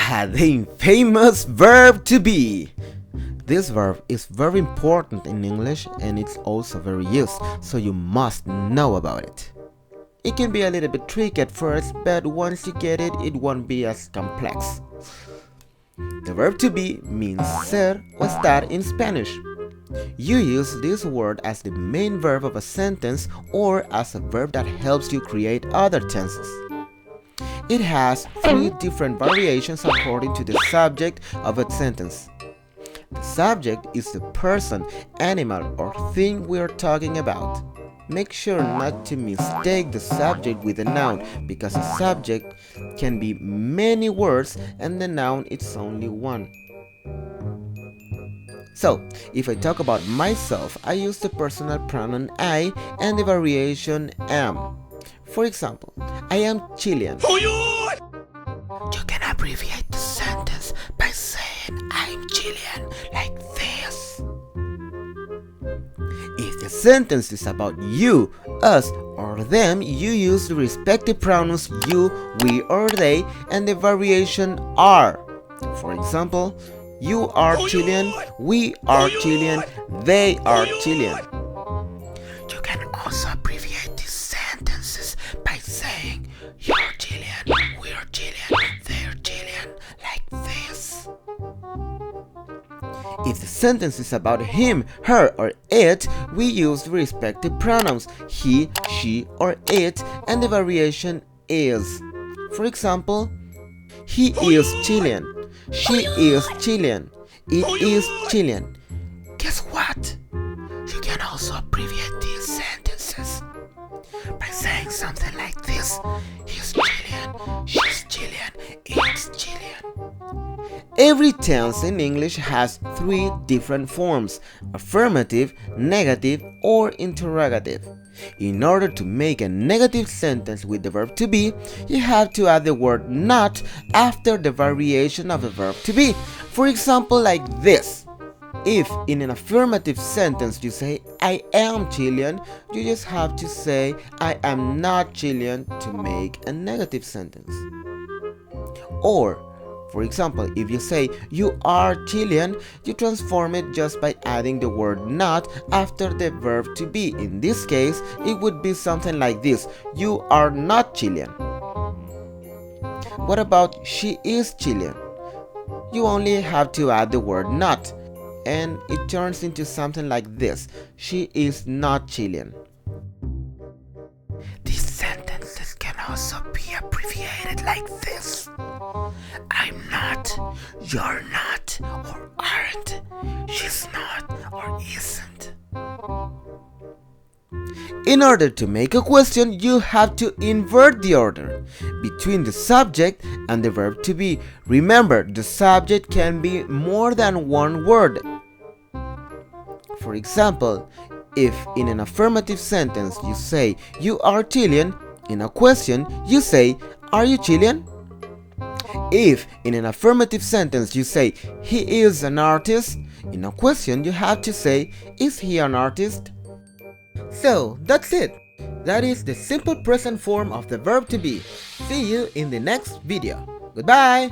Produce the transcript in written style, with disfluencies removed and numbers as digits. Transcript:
The infamous verb to be. This verb is very important in English and it's also very used, so you must know about it. It can be a little bit tricky at first, but once you get it, it won't be as complex. The verb to be means ser or estar in Spanish. You use this word as the main verb of a sentence or as a verb that helps you create other tenses. It has 3 different variations according to the subject of a sentence. The subject is the person, animal, or thing we are talking about. Make sure not to mistake the subject with a noun, because a subject can be many words and the noun is only one. So, if I talk about myself, I use the personal pronoun I and the variation am. For example, I am Chilean. You can abbreviate the sentence by saying I'm Chilean like this. If the sentence is about you, us, or them, you use the respective pronouns you, we, or they, and the variation are. For example, you are Chilean, we are Chilean, they are Chilean. You can also abbreviate these sentences by saying you're Chilean, we're Chilean, they're Chilean, like this. If the sentence is about him, her, or it, we use the respective pronouns he, she, or it, and the variation is. For example, he is Chilean, she is Chilean, it is Chilean. Guess what? You can also abbreviate these sentences by saying something like this: he's Chilean, she's Chilean, it's Chilean. Every tense in English has 3 different forms: affirmative, negative, or interrogative. In order to make a negative sentence with the verb to be, you have to add the word not after the variation of the verb to be. For example, like this. If in an affirmative sentence you say I am Chilean, you just have to say I am not Chilean to make a negative sentence. Or, for example, if you say you are Chilean, you transform it just by adding the word not after the verb to be. In this case, it would be something like this: you are not Chilean. What about she is Chilean? You only have to add the word not, and it turns into something like this: she is not Chilean. These sentences can also be abbreviated like this: I'm not, you're not, or aren't, she's not, or isn't. In order to make a question, you have to invert the order between the subject and the verb to be. Remember, the subject can be more than one word. For example, if in an affirmative sentence you say you are Chilean, in a question you say are you Chilean? If in an affirmative sentence you say he is an artist, in a question you have to say is he an artist? So that's it. That is the simple present form of the verb to be. See you in the next video. Goodbye.